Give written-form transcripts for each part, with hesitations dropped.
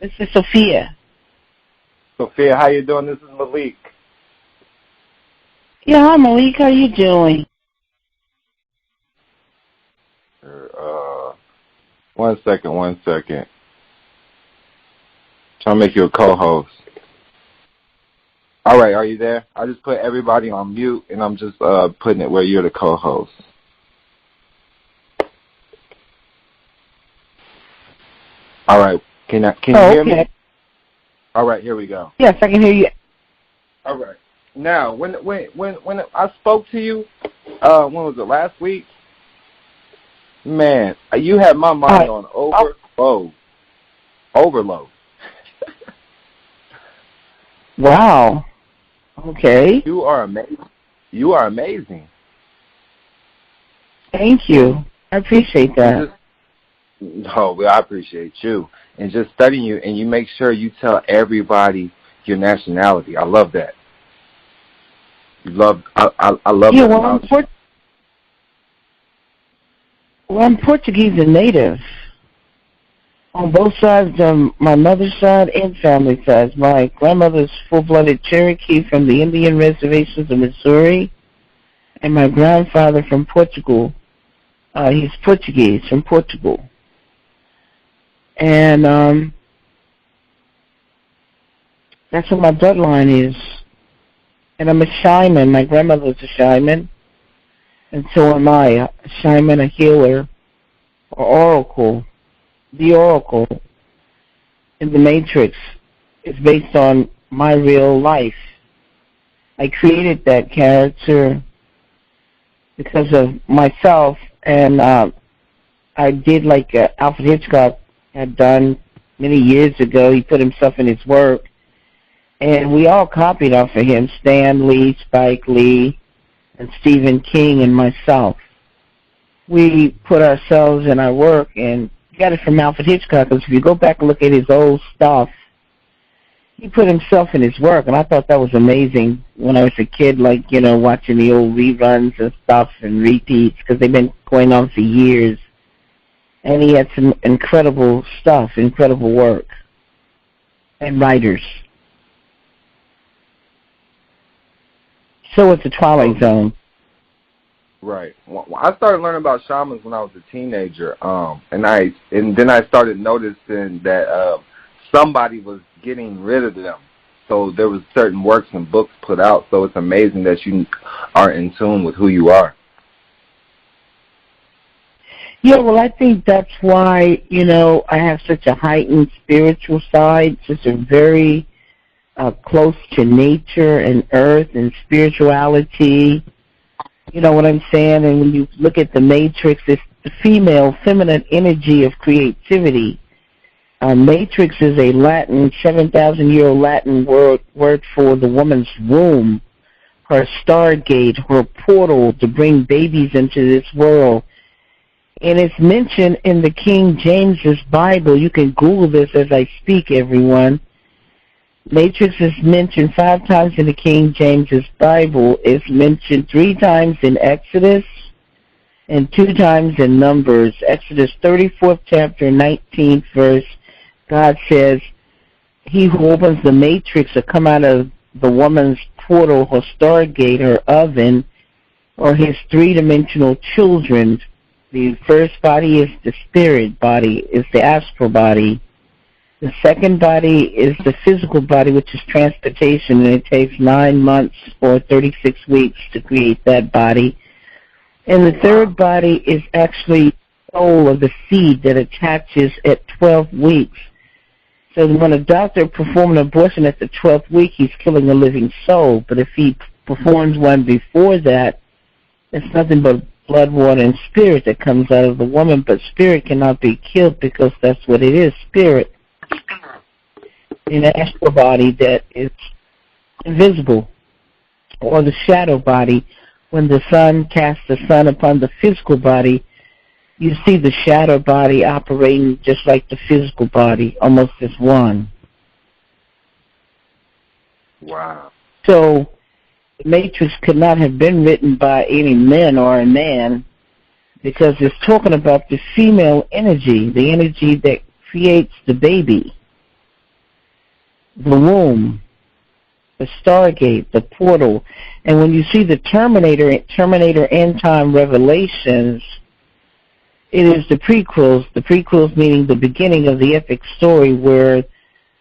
This is Sophia. Sophia, how you doing? This is Malik. Yeah, hi, Malik. How you doing? One second. Trying to make you a co-host. All right, are you there? I just put everybody on mute, and I'm just putting it where you're the co-host. All right, can you hear me? All right, here we go. Yes, I can hear you. All right. Now, when I spoke to you, when was it, last week? Man, you had my mind on overload. Wow. Okay. You are amazing. Thank you. I appreciate that. I appreciate you. And just studying you, and you make sure you tell everybody your nationality. I love that. I love yeah, that. I'm Portuguese and native on both sides, my mother's side and family side. My grandmother's full-blooded Cherokee from the Indian reservations of Missouri, and my grandfather from Portugal. He's Portuguese from Portugal. And that's what my bloodline is. And I'm a shaman. My grandmother's a shaman. And so am I, a shaman, a healer, or oracle. The oracle in the Matrix is based on my real life. I created that character because of myself, and I did like Alfred Hitchcock had done many years ago. He put himself in his work, and we all copied off of him, Stan Lee, Spike Lee, and Stephen King, and myself. We put ourselves in our work and got it from Alfred Hitchcock, because if you go back and look at his old stuff, he put himself in his work, and I thought that was amazing when I was a kid, like, watching the old reruns and stuff and repeats, because they've been going on for years. And he had some incredible stuff, incredible work, and writers. So it's the Twilight Zone. Right. Well, I started learning about shamans when I was a teenager, and then I started noticing that somebody was getting rid of them. So there was certain works and books put out. So it's amazing that you are in tune with who you are. Yeah, well, I think that's why, I have such a heightened spiritual side, such a very close to nature and earth and spirituality. You know what I'm saying? And when you look at the Matrix, it's the female, feminine energy of creativity. Matrix is a Latin, 7,000-year-old Latin word for the woman's womb, her stargate, her portal to bring babies into this world. And it's mentioned in the King James's Bible. You can Google this as I speak, everyone. Matrix is mentioned 5 times in the King James's Bible. It's mentioned 3 times in Exodus and 2 times in Numbers. Exodus 34th chapter, 19th verse, God says, he who opens the matrix will come out of the woman's portal, her stargate, her oven, or his 3-dimensional children. The first body is the spirit body, is the astral body. The second body is the physical body, which is transportation, and it takes 9 months or 36 weeks to create that body. And the third body is actually the soul of the seed that attaches at 12 weeks. So when a doctor performs an abortion at the 12th week, he's killing a living soul. But if he performs one before that, it's nothing but blood, water, and spirit that comes out of the woman. But spirit cannot be killed because that's what it is, spirit. In an astral body that is invisible, or the shadow body. When the sun casts the sun upon the physical body, you see the shadow body operating just like the physical body, almost as one. Wow. So the Matrix could not have been written by any men or a man, because it's talking about the female energy, the energy that creates the baby. the womb, the Stargate, the portal. And when you see the Terminator End Time Revelations, it is the prequels meaning the beginning of the epic story where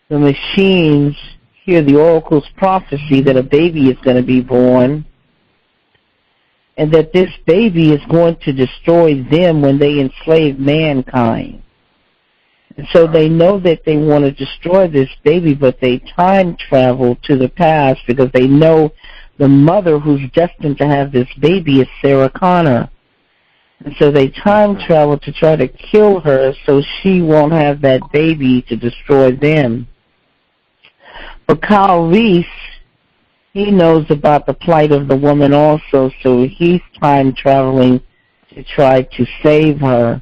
the machines hear the oracle's prophecy that a baby is going to be born and that this baby is going to destroy them when they enslave mankind. And so they know that they want to destroy this baby, but they time travel to the past because they know the mother who's destined to have this baby is Sarah Connor. And so they time travel to try to kill her so she won't have that baby to destroy them. But Kyle Reese, he knows about the plight of the woman also, so he's time traveling to try to save her.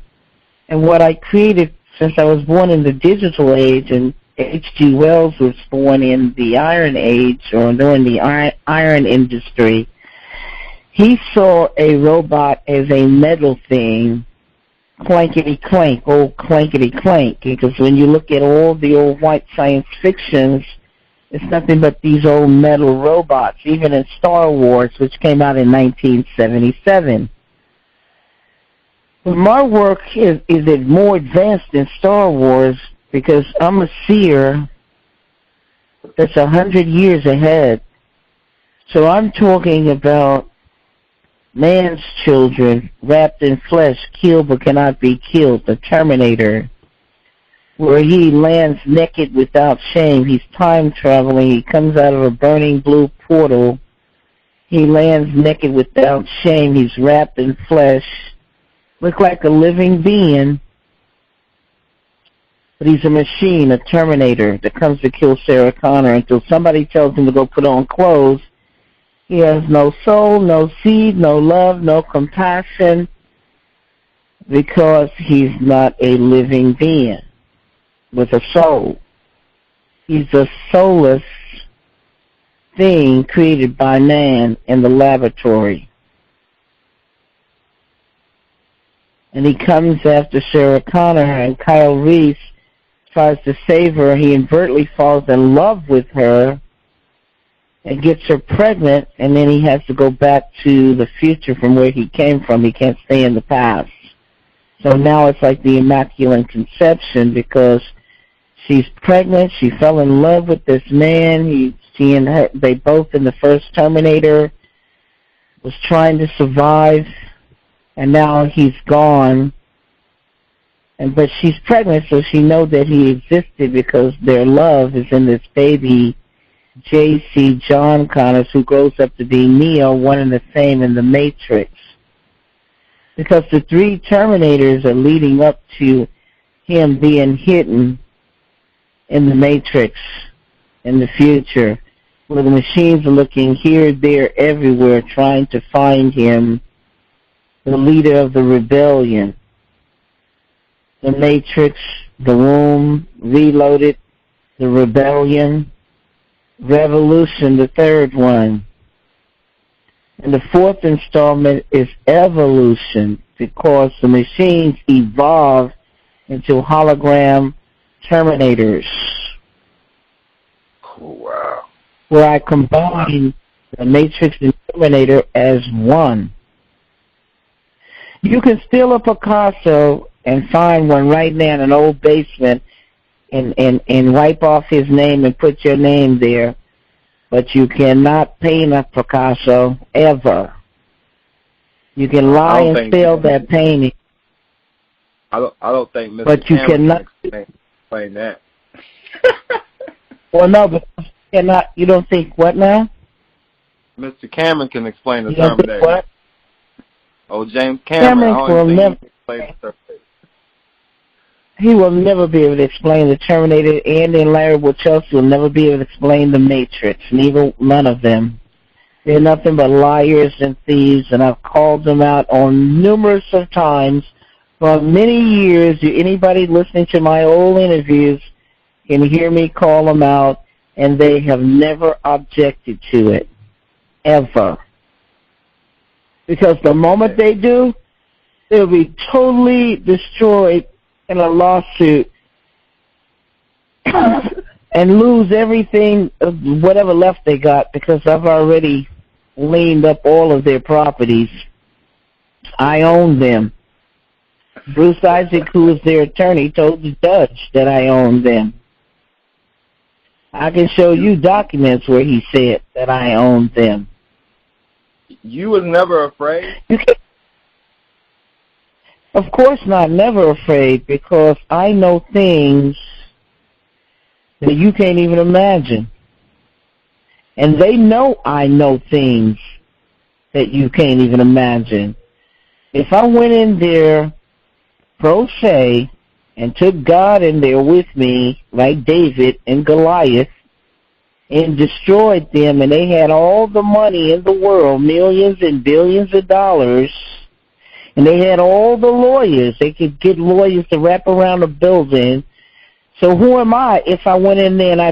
And what I created, since I was born in the digital age and H.G. Wells was born in the Iron Age or during the iron industry, he saw a robot as a metal thing, clankety-clank, old clankety-clank, because when you look at all the old white science fictions, it's nothing but these old metal robots, even in Star Wars, which came out in 1977. But my work is more advanced than Star Wars because I'm a seer that's 100 years ahead. So I'm talking about man's children wrapped in flesh, killed but cannot be killed, the Terminator, where he lands naked without shame. He's time traveling. He comes out of a burning blue portal. He lands naked without shame. He's wrapped in flesh. Look like a living being, but he's a machine, a Terminator that comes to kill Sarah Connor until somebody tells him to go put on clothes. He has no soul, no seed, no love, no compassion, because he's not a living being with a soul. He's a soulless thing created by man in the laboratory. And he comes after Sarah Connor, and Kyle Reese tries to save her. He inadvertently falls in love with her and gets her pregnant, and then he has to go back to the future from where he came from. He can't stay in the past. So now it's like the Immaculate Conception because she's pregnant. She fell in love with this man. She and her, they both in the first Terminator was trying to survive, and now he's gone. But she's pregnant, so she knows that he existed because their love is in this baby, J.C. John Connors, who grows up to be Neo, one and the same in the Matrix. Because the three Terminators are leading up to him being hidden in the Matrix in the future, where the machines are looking here, there, everywhere, trying to find him, the leader of the rebellion. The Matrix, the womb, Reloaded, the rebellion, Revolution, the third one. And the fourth installment is Evolution, because the machines evolve into hologram Terminators. Wow. Where I combine the Matrix and Terminator as one. You can steal a Picasso and find one right now in an old basement and wipe off his name and put your name there, but you cannot paint a Picasso ever. You can lie and steal that painting. I don't think Mr. But you cannot explain that. Well, no, but you don't think what now? Mr. Cameron can explain the you don't think what? Oh, James Cameron will never explain the He will never be able to explain the Terminator, and Larry Wachowski will never be able to explain the Matrix. None of them. They're nothing but liars and thieves, and I've called them out on numerous of times for many years. Anybody listening to my old interviews can hear me call them out, and they have never objected to it, ever. Because the moment they do, they'll be totally destroyed in a lawsuit, and and lose everything, whatever left they got, because I've already leaned up all of their properties. I own them. Bruce Isaac, who is their attorney, told the judge that I own them. I can show you documents where he said that I own them. You was never afraid? Of course not, never afraid, because I know things that you can't even imagine. And they know I know things that you can't even imagine. If I went in there pro se and took God in there with me, like David and Goliath, and destroyed them, and they had all the money in the world, millions and billions of dollars, and they had all the lawyers. They could get lawyers to wrap around the building. So who am I if I went in there and I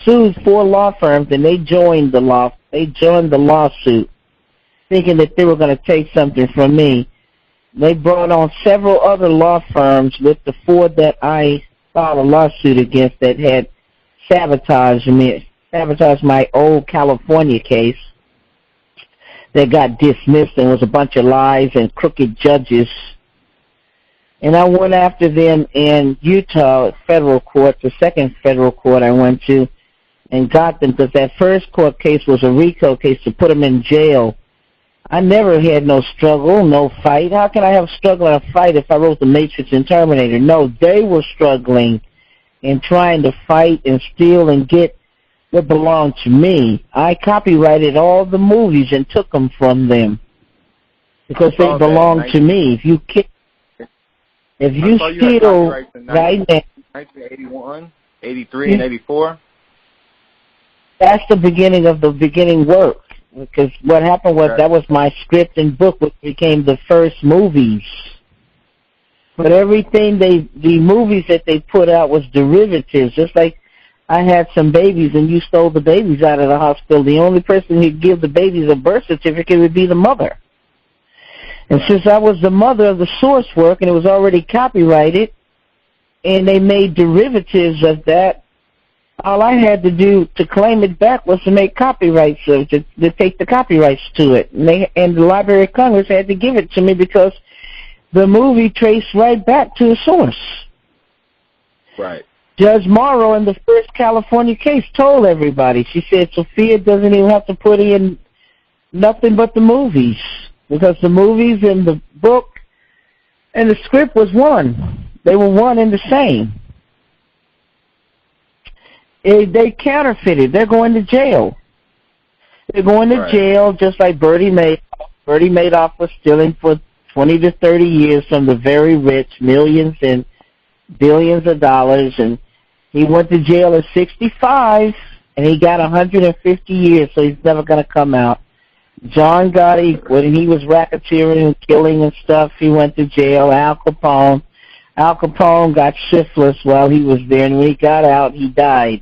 sued 4 law firms, and they joined the lawsuit, thinking that they were going to take something from me. They brought on several other law firms with the 4 that I filed a lawsuit against that had sabotaged my old California case that got dismissed and was a bunch of lies and crooked judges. And I went after them in Utah federal court, the second federal court I went to, and got them, because that first court case was a RICO case to put them in jail. I never had no struggle, no fight. How can I have struggle and a fight if I wrote The Matrix and Terminator? No, they were struggling and trying to fight and steal and get what belonged to me. I copyrighted all the movies and took them from them because they belonged to me. If you steal right now, 1981, 83, and 84. That's the beginning of the beginning work. Because what happened was that was my script and book, which became the first movies. But everything the movies that they put out was derivatives. Just like I had some babies and you stole the babies out of the hospital, the only person who'd give the babies a birth certificate would be the mother. And since I was the mother of the source work and it was already copyrighted, and they made derivatives of that, all I had to do to claim it back was to make copyrights, to take the copyrights to it. And the Library of Congress had to give it to me because the movie traced right back to the source. Right. Judge Morrow in the first California case told everybody, she said, Sophia doesn't even have to put in nothing but the movies, because the movies and the book and the script was one. They were one and the same. They counterfeited. They're going to jail. They're going to jail just like Bertie Madoff. Bertie Madoff was stealing for 20 to 30 years from the very rich, millions and billions of dollars, and he went to jail at 65, and he got 150 years, so he's never going to come out. John Gotti, when he was racketeering and killing and stuff, he went to jail. Al Capone got syphilis while he was there, and when he got out, he died.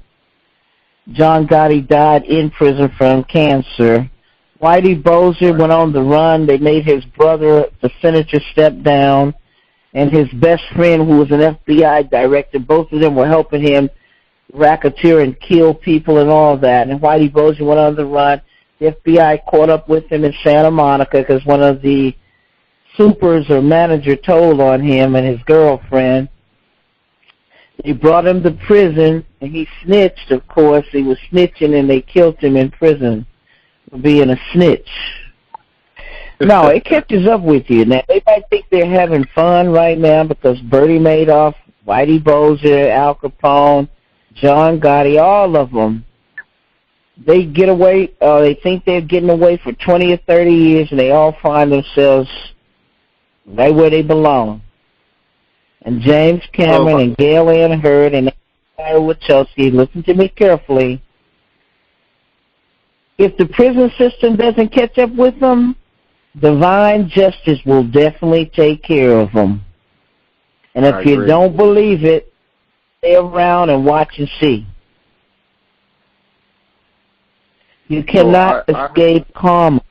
John Gotti died in prison from cancer. Whitey Bulger went on the run. They made his brother, the senator, step down, and his best friend, who was an FBI director, both of them were helping him racketeer and kill people and all that. And Whitey Bulger went on the run. The FBI caught up with him in Santa Monica because one of the supers or manager told on him and his girlfriend. They brought him to prison, and he snitched, of course. He was snitching, and they killed him in prison for being a snitch. No, it catches up with you. Now, they might think they're having fun right now because Bertie Madoff, Whitey Bulger, Al Capone, John Gotti, all of them, they get away, they think they're getting away for 20 or 30 years, and they all find themselves right where they belong. And James Cameron and Gail Ann Hurd and Wachowski, listen to me carefully. If the prison system doesn't catch up with them, divine justice will definitely take care of them. And if you don't believe it, stay around and watch and see. You cannot escape karma.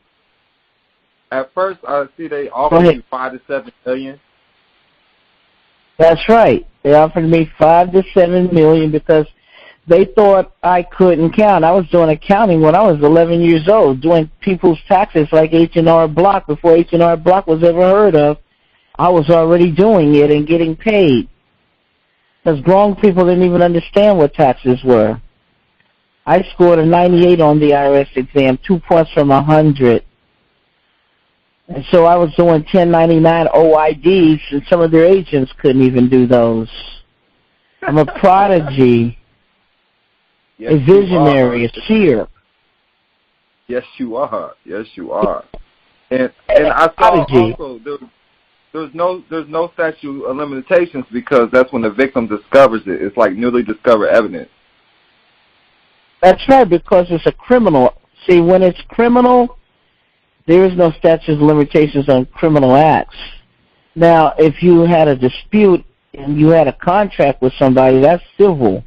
At first, I see they offered you $5 to $7 million. That's right. They offered me $5 to $7 million because They thought I couldn't count. I was doing accounting when I was 11 years old, doing people's taxes like H&R Block. Before H&R Block was ever heard of, I was already doing it and getting paid. Because grown people didn't even understand what taxes were. I scored a 98 on the IRS exam, 2 points from 100. And so I was doing 1099 OIDs, and some of their agents couldn't even do those. I'm a prodigy. Yes, a visionary, a seer. Yes, you are. Yes, you are. And I saw also there's no statute of limitations because that's when the victim discovers it. It's like newly discovered evidence. That's right, because it's a criminal. See, when it's criminal, there is no statute of limitations on criminal acts. Now, if you had a dispute and you had a contract with somebody, that's civil.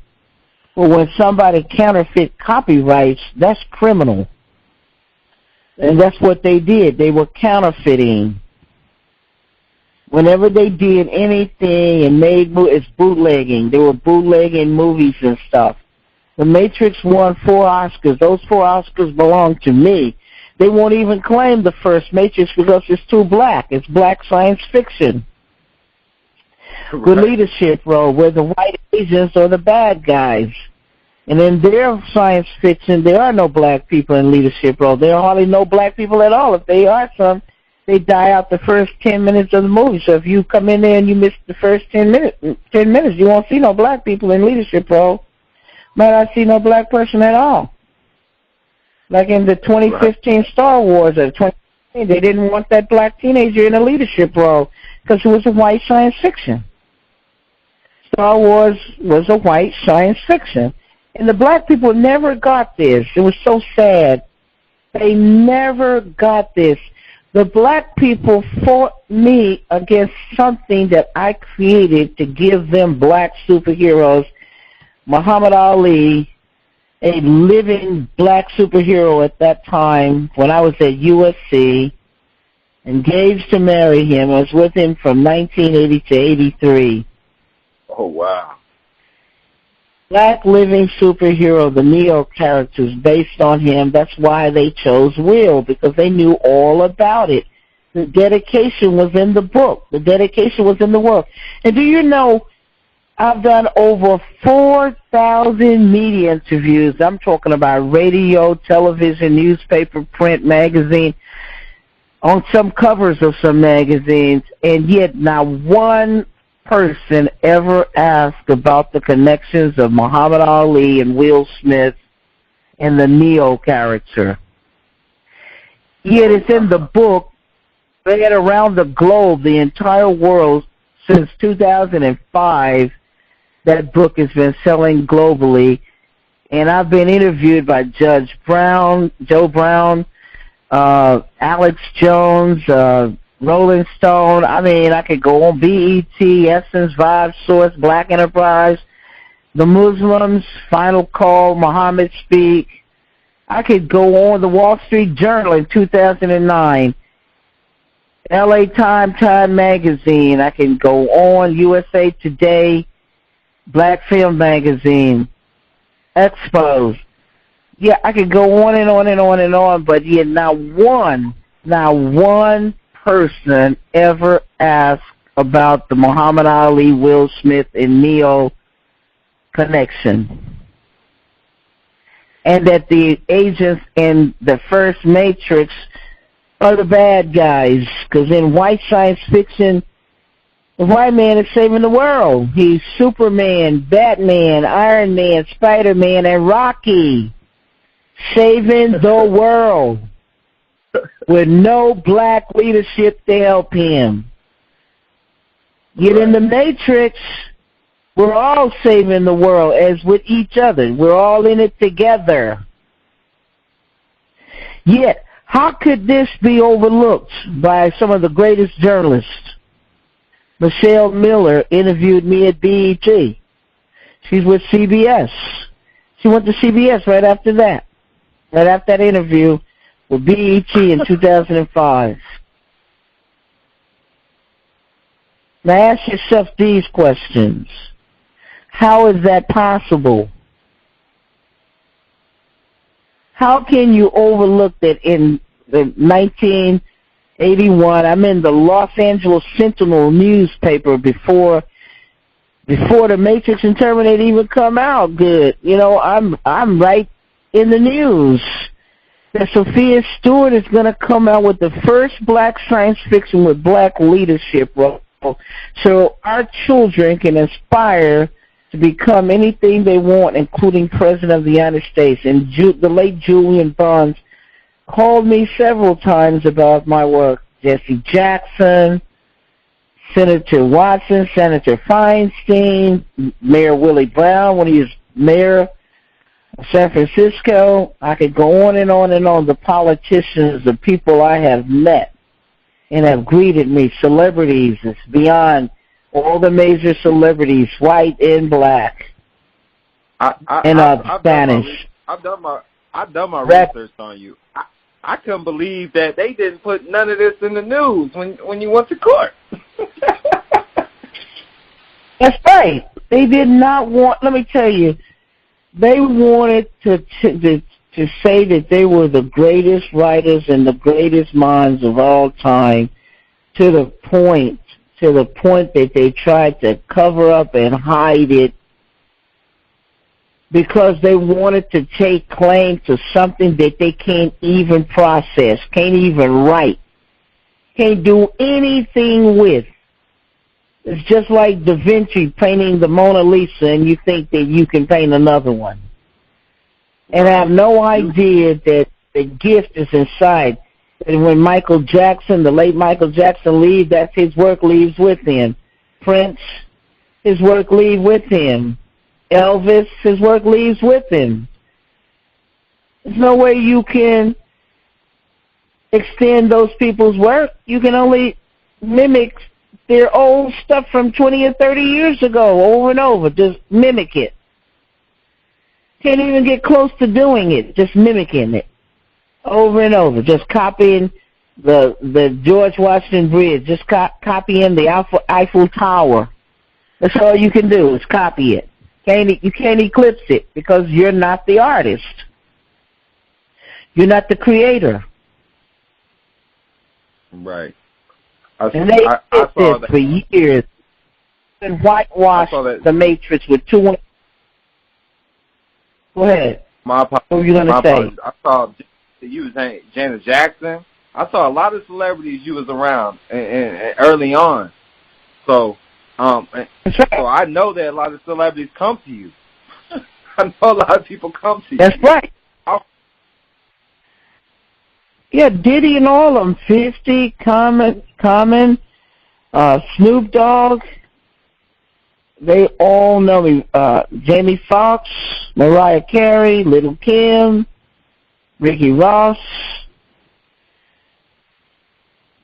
But when somebody counterfeit copyrights, that's criminal. And that's what they did. They were counterfeiting. Whenever they did anything and made it's bootlegging. They were bootlegging movies and stuff. The Matrix won 4 Oscars. Those 4 Oscars belong to me. They won't even claim the first Matrix because it's too black. It's black science fiction. Right. Good leadership role where the white agents are the bad guys. And in their science fiction, there are no black people in leadership role. There are hardly no black people at all. If they are some, they die out the first 10 minutes of the movie. So if you come in there and you miss the first 10 minutes, you won't see no black people in leadership role. Might not see no black person at all. Like in the 2015 Star Wars or 2015, they didn't want that black teenager in a leadership role because it was a white science fiction. Star Wars was a white science fiction. And the black people never got this. It was so sad. They never got this. The black people fought me against something that I created to give them black superheroes. Muhammad Ali, a living black superhero at that time when I was at USC, engaged to marry him. I was with him from 1980 to 83. Oh, wow. Black living superhero, the Neo character is based on him. That's why they chose Will, because they knew all about it. The dedication was in the book. The dedication was in the work. And do you know, I've done over 4,000 media interviews. I'm talking about radio, television, newspaper, print, magazine, on some covers of some magazines, and yet not one person ever asked about the connections of Muhammad Ali and Will Smith and the Neo character. Yet it's in the book, read around the globe, the entire world, since 2005. That book has been selling globally, and I've been interviewed by Judge Brown, Joe Brown, Alex Jones, Rolling Stone. I mean, I could go on BET, Essence, Vibe, Source, Black Enterprise, The Muslims, Final Call, Muhammad Speak. I could go on the Wall Street Journal in 2009, LA Time Magazine. I can go on USA Today, Black Film Magazine, Expos. Yeah, I could go on and on and on and on, but yet not one person ever asked about the Muhammad Ali, Will Smith, and Neo connection. And that the agents in the first Matrix are the bad guys, because in white science fiction, the white man is saving the world. He's Superman, Batman, Iron Man, Spider-Man, and Rocky, saving the world with no black leadership to help him. Yet in the Matrix, we're all saving the world as with each other. We're all in it together. Yet, how could this be overlooked by some of the greatest journalists? Michelle Miller interviewed me at BET. She's with CBS. She went to CBS right after that. Right after that interview with BET in 2005. Now ask yourself these questions. How is that possible? How can you overlook that in the 1981, I'm in the Los Angeles Sentinel newspaper before the Matrix and Terminator even come out good. You know, I'm right in the news that Sophia Stewart is going to come out with the first black science fiction with black leadership role. So our children can aspire to become anything they want, including President of the United States. And the late Julian Barnes called me several times about my work. Jesse Jackson, Senator Watson, Senator Feinstein, Mayor Willie Brown when he was mayor of San Francisco. I could go on and on and on. The politicians, the people I have met and have greeted me, celebrities, it's beyond all the major celebrities, white and black, Spanish. I've done my research on you. I couldn't believe that they didn't put none of this in the news when you went to court. That's right. They did not want. Let me tell you, they wanted to say that they were the greatest writers and the greatest minds of all time, to the point that they tried to cover up and hide it because they wanted to take claim to something that they can't even process, can't even write, can't do anything with. It's just like Da Vinci painting the Mona Lisa and you think that you can paint another one. And I have no idea that the gift is inside. And when Michael Jackson, the late Michael Jackson, leaves, that's his work leaves with him. Prince, his work leaves with him. Elvis, his work leaves with him. There's no way you can extend those people's work. You can only mimic their old stuff from 20 or 30 years ago over and over. Just mimic it. Can't even get close to doing it, just mimicking it over and over. Just copying the George Washington Bridge, just copying the Eiffel Tower. That's all you can do is copy it. You can't eclipse it because you're not the artist. You're not the creator. Right. And they did this for years. And whitewashed the Matrix with two. Go ahead. What were you going to say? I saw you was Janet Jackson. I saw a lot of celebrities you was around and early on. So, so I know that a lot of celebrities come to you. I know a lot of people come to you. That's right. Yeah, Diddy and all of them. 50, Common, Snoop Dogg. They all know me. Jamie Foxx, Mariah Carey, Little Kim, Ricky Ross,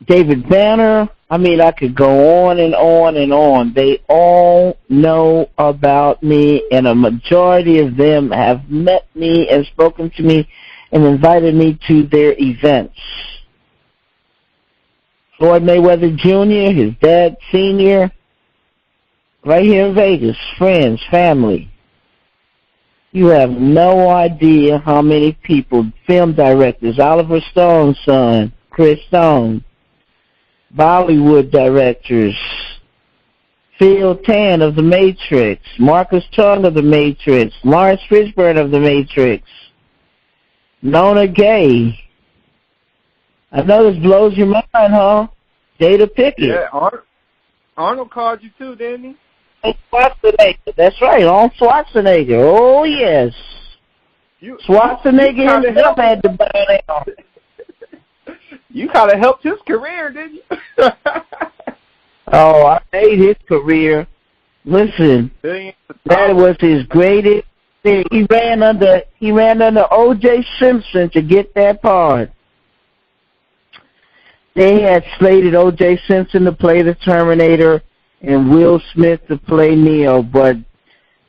David Banner. I mean, I could go on and on and on. They all know about me, and a majority of them have met me and spoken to me and invited me to their events. Floyd Mayweather Jr., his dad, Sr., right here in Vegas, friends, family. You have no idea how many people, film directors, Oliver Stone's son, Chris Stone, Bollywood directors, Phil Tan of The Matrix, Marcus Chung of The Matrix, Lawrence Fishburne of The Matrix, Nona Gay. I know this blows your mind, huh? Jada Pickett. Yeah, Arnold called you too, didn't he? Schwarzenegger. That's right, Arnold Schwarzenegger. Oh, yes. Schwarzenegger himself had to burn out. You kind of helped his career, didn't you? Oh, I made his career. Listen, that was his greatest thing. He ran under O.J. Simpson to get that part. They had slated O.J. Simpson to play the Terminator and Will Smith to play Neo, but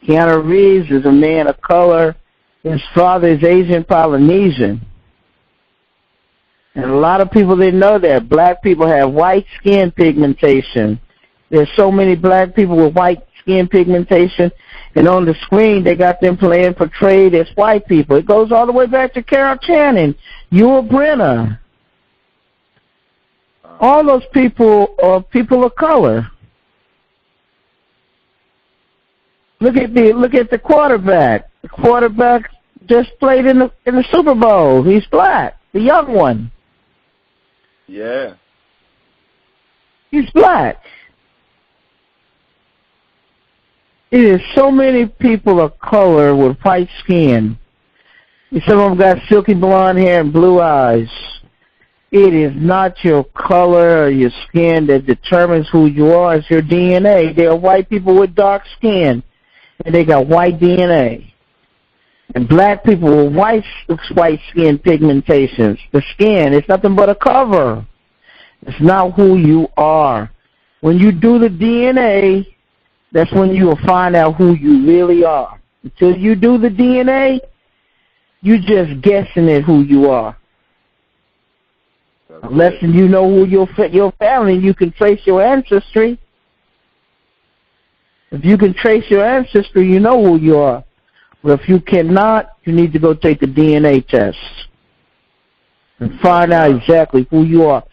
Keanu Reeves is a man of color. His father is Asian Polynesian. And a lot of people didn't know that. Black people have white skin pigmentation. There's so many black people with white skin pigmentation, And on the screen, they got them portrayed as white people. It goes all the way back to Carol Channing, Yul Brynner. All those people are people of color. Look at the quarterback. The quarterback just played in the Super Bowl. He's black, the young one. Yeah. He's black. It is so many people of color with white skin. Some of them got silky blonde hair and blue eyes. It is not your color or your skin that determines who you are. It's your DNA. There are white people with dark skin, and they got white DNA. And black people with white skin pigmentations. The skin is nothing but a cover. It's not who you are. When you do the DNA, that's when you will find out who you really are. Until you do the DNA, you're just guessing at who you are. Unless you know who your family, you can trace your ancestry. If you can trace your ancestry, you know who you are. But if you cannot, you need to go take a DNA test and find out exactly who you are.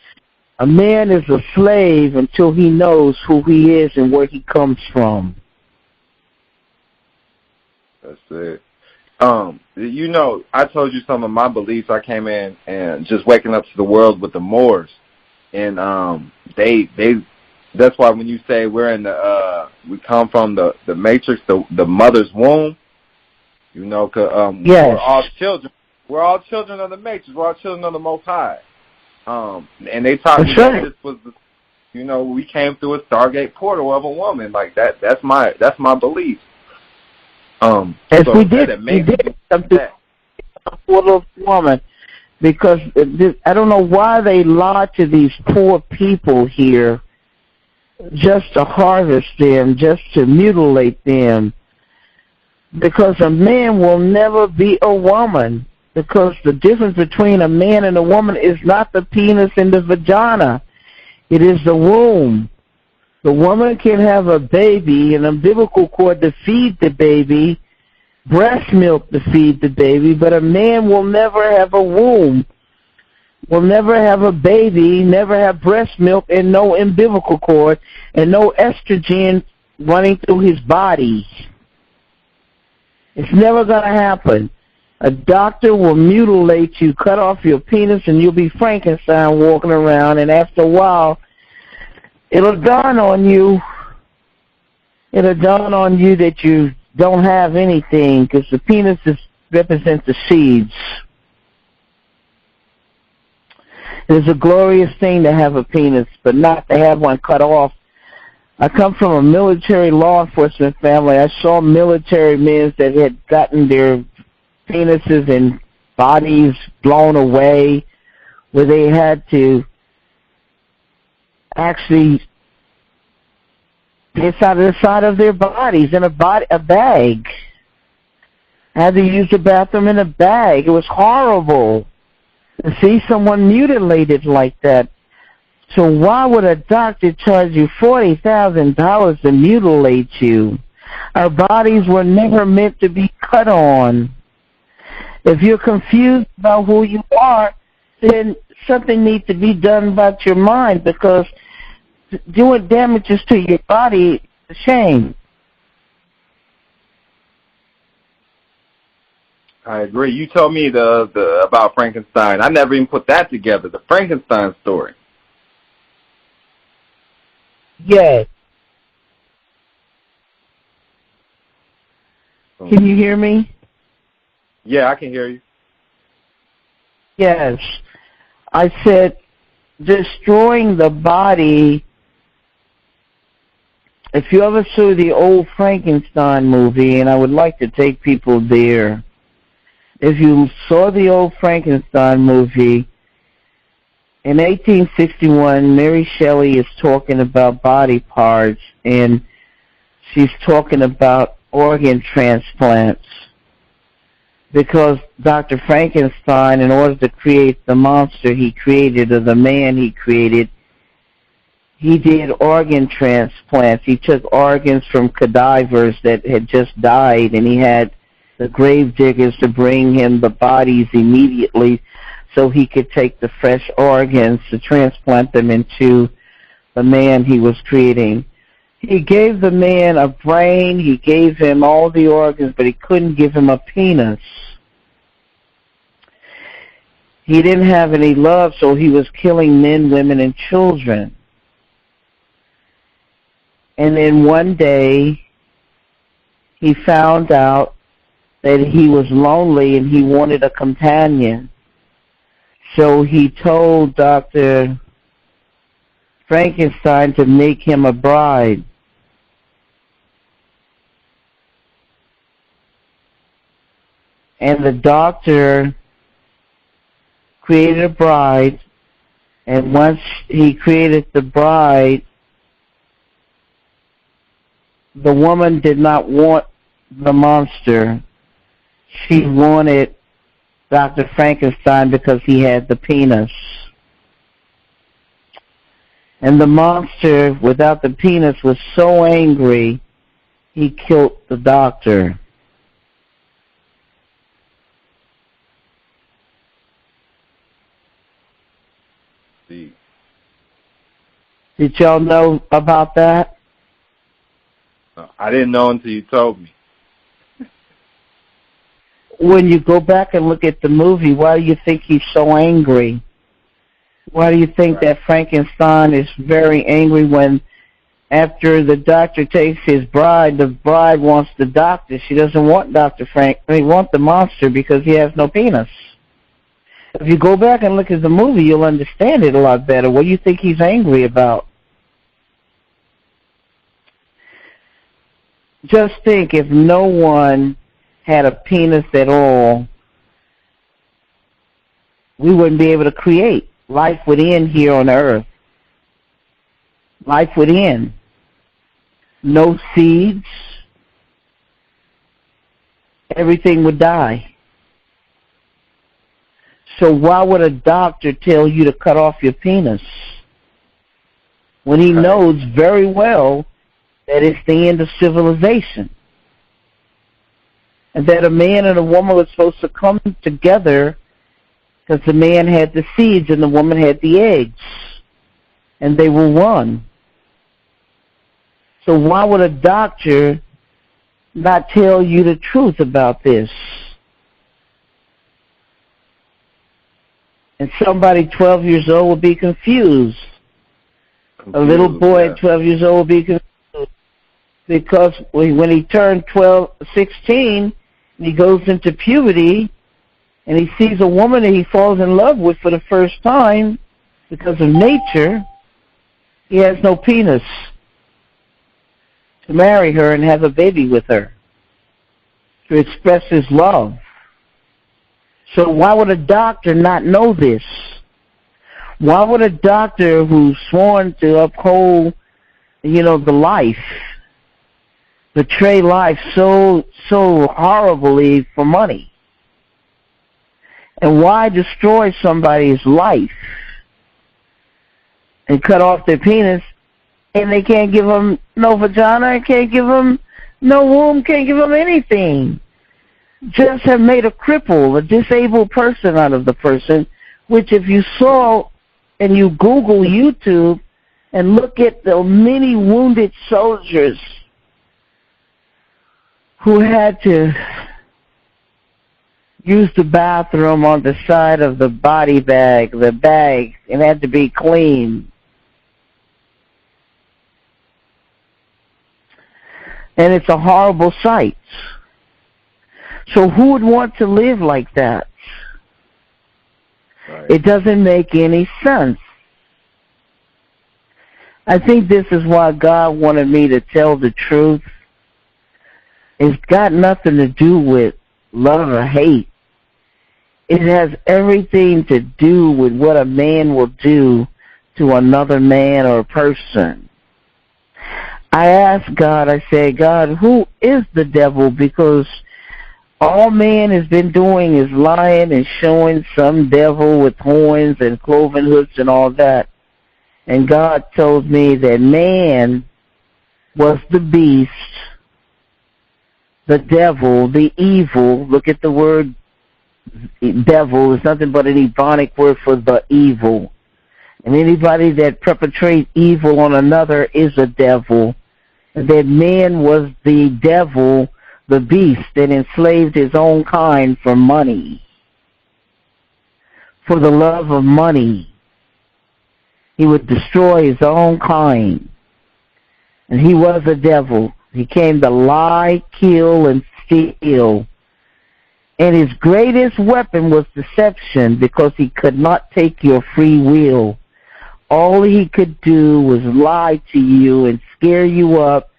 A man is a slave until he knows who he is and where he comes from. That's it. You know, I told you some of my beliefs. I came in and just waking up to the world with the Moors, and that's why when you say we're in we come from the matrix, the mother's womb, you know, yes. We're all children. We're all children of the matrix. We're all children of the Most High. And they taught me that this was, you know, we came through a Stargate portal of a woman. Like that. That's my belief. Yes, so we did something for a woman, because I don't know why they lie to these poor people here, just to harvest them, just to mutilate them. Because a man will never be a woman. Because the difference between a man and a woman is not the penis and the vagina. It is the womb. The woman can have a baby, an umbilical cord to feed the baby, breast milk to feed the baby, but a man will never have a womb, will never have a baby, never have breast milk, and no umbilical cord, and no estrogen running through his body. It's never going to happen. A doctor will mutilate you, cut off your penis, and you'll be Frankenstein walking around, and after a while, it'll dawn on you that you don't have anything, because the penis represents the seeds. It's a glorious thing to have a penis, but not to have one cut off. I come from a military law enforcement family. I saw military men that had gotten their penises and bodies blown away, where they had to actually piss out of the side of their bodies in a bag. I had to use the bathroom in a bag. It was horrible to see someone mutilated like that. So why would a doctor charge you $40,000 to mutilate you? Our bodies were never meant to be cut on. If you're confused about who you are, then something needs to be done about your mind, because doing damages to your body is a shame. I agree. You told me the about Frankenstein. I never even put that together, the Frankenstein story. Yes. Can you hear me? Yeah, I can hear you. Yes. I said destroying the body. If you ever saw the old Frankenstein movie, and I would like to take people there, if you saw the old Frankenstein movie, in 1861, Mary Shelley is talking about body parts, and she's talking about organ transplants. Because Dr. Frankenstein, in order to create the monster he created, or the man he created, he did organ transplants. He took organs from cadavers that had just died, and he had the grave diggers to bring him the bodies immediately so he could take the fresh organs to transplant them into the man he was creating. He gave the man a brain, he gave him all the organs, but he couldn't give him a penis. He didn't have any love, so he was killing men, women, and children. And then one day, he found out that he was lonely and he wanted a companion. So he told Dr. Frankenstein to make him a bride. And the doctor created a bride, and once he created the bride, the woman did not want the monster. She wanted Dr. Frankenstein because he had the penis. And the monster, without the penis, was so angry, he killed the doctor. See. Did y'all know about that? I didn't know until you told me. When you go back and look at the movie, why do you think he's so angry? Why do you think that Frankenstein is very angry when after the doctor takes his bride, the bride wants the doctor? She doesn't want Dr. Frank. They want the monster because he has no penis. If you go back and look at the movie, you'll understand it a lot better. What do you think he's angry about? Just think, if no one had a penis at all, we wouldn't be able to create. Life would end here on earth. Life would end. No seeds. Everything would die. So why would a doctor tell you to cut off your penis when he knows very well that it's the end of civilization? And that a man and a woman were supposed to come together because the man had the seeds and the woman had the eggs. And they were one. So why would a doctor not tell you the truth about this? And somebody 12 years old would be confused. A little boy at 12 years old would be confused. Because when he turned 16, he goes into puberty, and he sees a woman that he falls in love with for the first time because of nature. He has no penis to marry her and have a baby with her, to express his love. So why would a doctor not know this? Why would a doctor who's sworn to uphold, the life, betray life so horribly for money? And why destroy somebody's life and cut off their penis, and they can't give them no vagina, can't give them no womb, can't give them anything? Just have made a cripple, a disabled person out of the person, which if you saw and you Google YouTube and look at the many wounded soldiers who had to use the bathroom on the side of the body bag, it had to be clean. And it's a horrible sight. So who would want to live like that? Right. It doesn't make any sense. I think this is why God wanted me to tell the truth. It's got nothing to do with love or hate. It has everything to do with what a man will do to another man or person. I asked God, I said, God, who is the devil? Because all man has been doing is lying and showing some devil with horns and cloven hooves and all that. and God told me that man was the beast, the devil, the evil. Look at the word devil. It's nothing but an Ebonic word for the evil. And anybody that perpetrates evil on another is a devil. And that man was the devil, the beast, that enslaved his own kind for money, for the love of money. He would destroy his own kind. And he was a devil. He came to lie, kill, and steal. And his greatest weapon was deception, because he could not take your free will. All he could do was lie to you and scare you up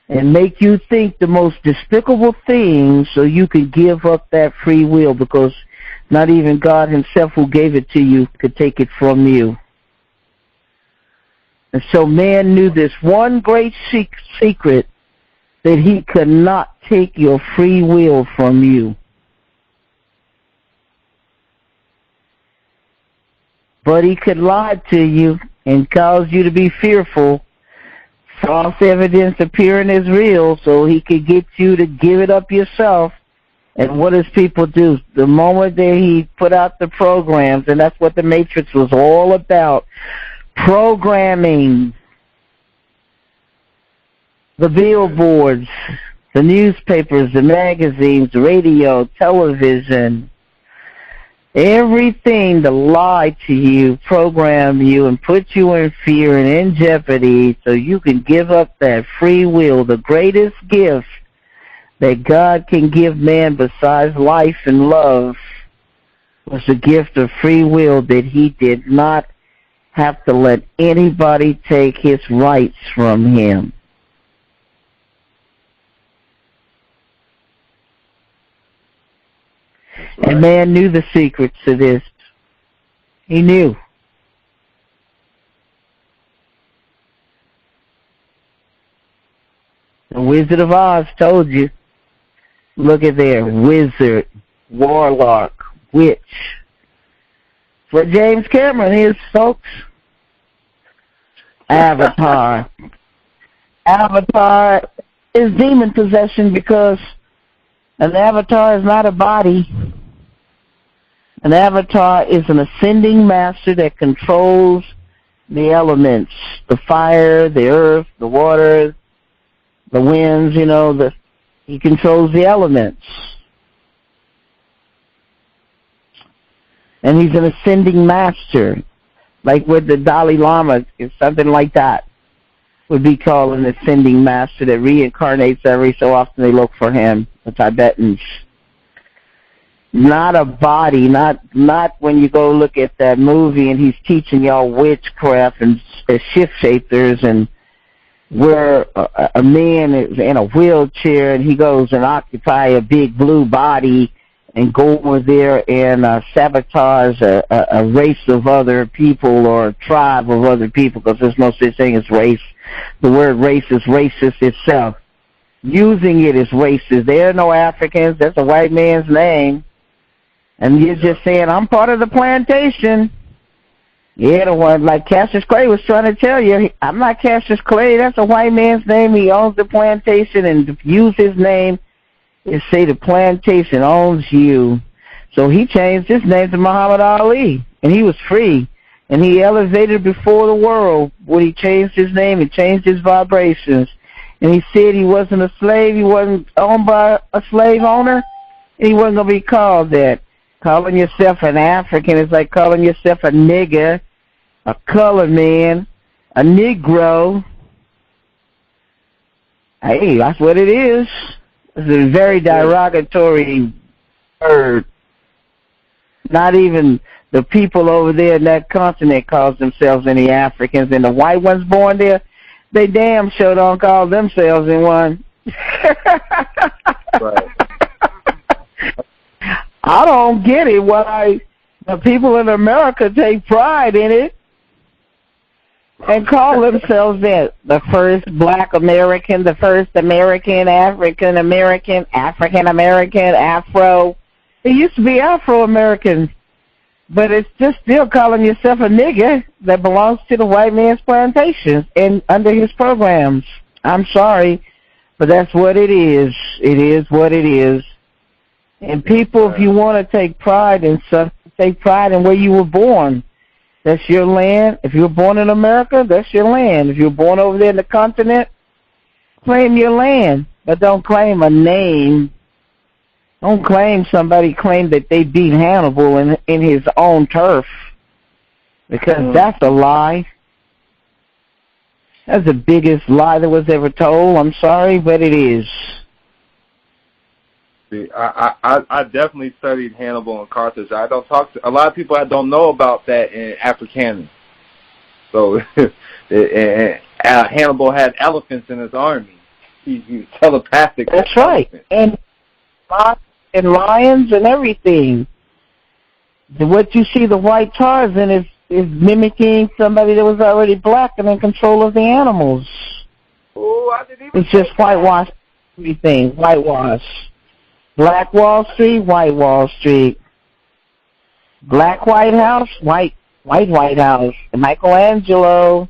and make you think the most despicable things so you could give up that free will, because not even God himself, who gave it to you, could take it from you. And so man knew this one great secret, that he could not take your free will from you. But he could lie to you and cause you to be fearful. False evidence appearing as real, so he could get you to give it up yourself. And what does people do? The moment that he put out the programs, and that's what the Matrix was all about, programming, the billboards, the newspapers, the magazines, the radio, television, everything to lie to you, program you, and put you in fear and in jeopardy so you can give up that free will. The greatest gift that God can give man besides life and love was the gift of free will, that he did not have to let anybody take his rights from him. Right. And man knew the secrets to this. He knew. The Wizard of Oz told you. Look at there. Wizard, warlock, witch. For James Cameron is, folks. Avatar. Avatar is demon possession, because an avatar is not a body. An avatar is an ascending master that controls the elements, the fire, the earth, the water, the winds, he controls the elements. And he's an ascending master, like with the Dalai Lama, is something like that, would be called an ascending master that reincarnates every so often. They look for him, the Tibetans. Not a body, not when you go look at that movie and he's teaching y'all witchcraft and shift shapers, and where a man is in a wheelchair and he goes and occupy a big blue body and go over there and sabotage a race of other people or a tribe of other people, because there's no such thing as race. The word race is racist itself. Using it as racist. There are no Africans. That's a white man's name. And you're just saying, I'm part of the plantation. Yeah, the one like Cassius Clay was trying to tell you, I'm not Cassius Clay. That's a white man's name. He owns the plantation, and to use his name is say the plantation owns you. So he changed his name to Muhammad Ali, and he was free. And he elevated before the world when he changed his name and changed his vibrations. And he said he wasn't a slave. He wasn't owned by a slave owner, and he wasn't going to be called that. Calling yourself an African is like calling yourself a nigger, a colored man, a Negro. Hey, that's what it is. It's a very derogatory word. Not even the people over there in that continent calls themselves any Africans, and the white ones born there, they damn sure don't call themselves in one. Right. I don't get it why the people in America take pride in it and call themselves that. The first black American, the first American, African American, African American, Afro. It used to be Afro-American. But it's just still calling yourself a nigger that belongs to the white man's plantations and under his programs. I'm sorry, but that's what it is. It is what it is. And people, if you want to take pride in stuff, take pride in where you were born. That's your land. If you were born in America, that's your land. If you were born over there in the continent, claim your land. But don't claim a name. Don't claim somebody claimed that they beat Hannibal in his own turf. Because that's a lie. That's the biggest lie that was ever told. I'm sorry, but it is. See, I definitely studied Hannibal and Carthage. I don't talk to a lot of people. I don't know about that in Afrikaans. So Hannibal had elephants in his army. He was telepathic. That's right. And lions and everything. What you see the white Tarzan is mimicking somebody that was already black and in control of the animals. Oh, I didn't even. It's just whitewash everything. Whitewash. Black Wall Street, white Wall Street. Black White House, white White House. And Michelangelo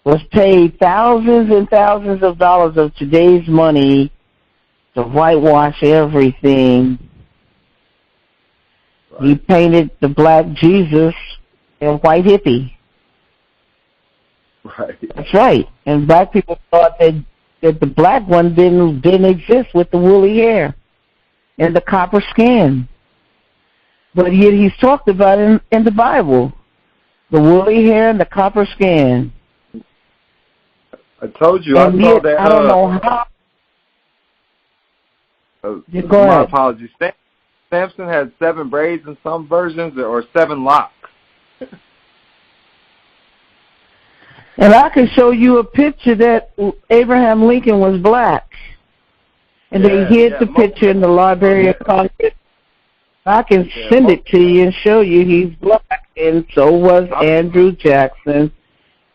was paid thousands and thousands of dollars of today's money to whitewash everything. Right. He painted the black Jesus and white hippie. Right. That's right. And black people thought that the black one didn't exist with the woolly hair and the copper skin. But yet he's talked about it in the Bible. The woolly hair and the copper skin. I told you. And I saw that. I don't know how. Go my ahead. apologies. Samson had 7 braids in some versions, or 7 locks. And I can show you a picture that Abraham Lincoln was black. And they hid the picture in the Library of Congress. I can send it to you and show you he's black. And so was Andrew Jackson.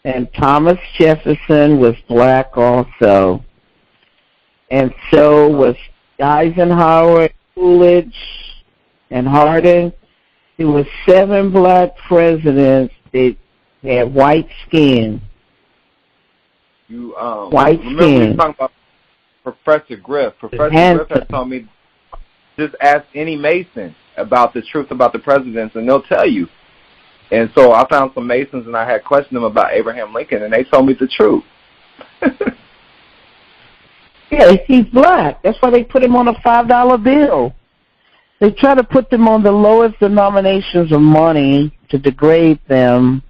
And Thomas Jefferson was black also. And so was Eisenhower, Coolidge, and Harding. There were 7 black presidents that had white skin. You white remember skin. we were talking about Professor Griff. Professor Griff has told me, just ask any Mason about the truth about the presidents, and they'll tell you. And so I found some Masons, and I had questioned them about Abraham Lincoln, and they told me the truth. Yeah, he's black. That's why they put him on a $5 bill. They try to put them on the lowest denominations of money to degrade them.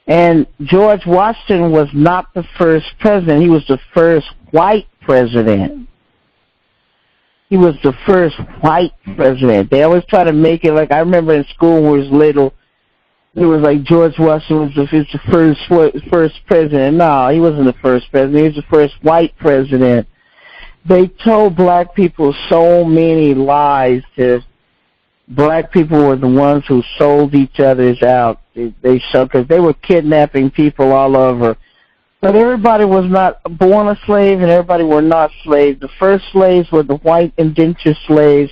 And George Washington was not the first president. He was the first white president. He was the first white president. They always try to make it like, I remember in school when I was little, it was like George Washington was the first president. No, he wasn't the first president. He was the first white president. They told black people so many lies. Black people were the ones who sold each other's out. Because they were kidnapping people all over. But everybody was not born a slave, and everybody were not slaves. The first slaves were the white indentured slaves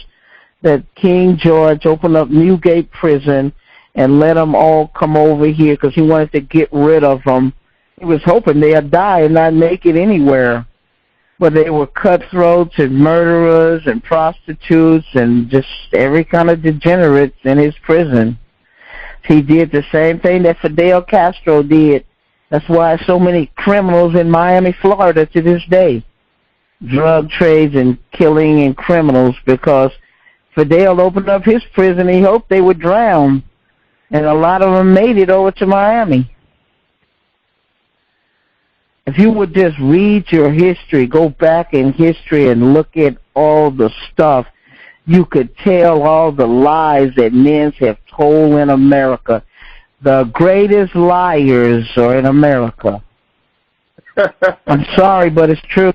that King George opened up Newgate Prison and let them all come over here because he wanted to get rid of them. He was hoping they'd die and not make it anywhere. But they were cutthroats and murderers and prostitutes and just every kind of degenerates in his prison. He did the same thing that Fidel Castro did. That's why so many criminals in Miami, Florida to this day. Drug trades and killing and criminals, because Fidel opened up his prison. He hoped they would drown. And a lot of them made it over to Miami. If you would just read your history, go back in history and look at all the stuff, you could tell all the lies that men have told in America. The greatest liars are in America. I'm sorry, but it's true.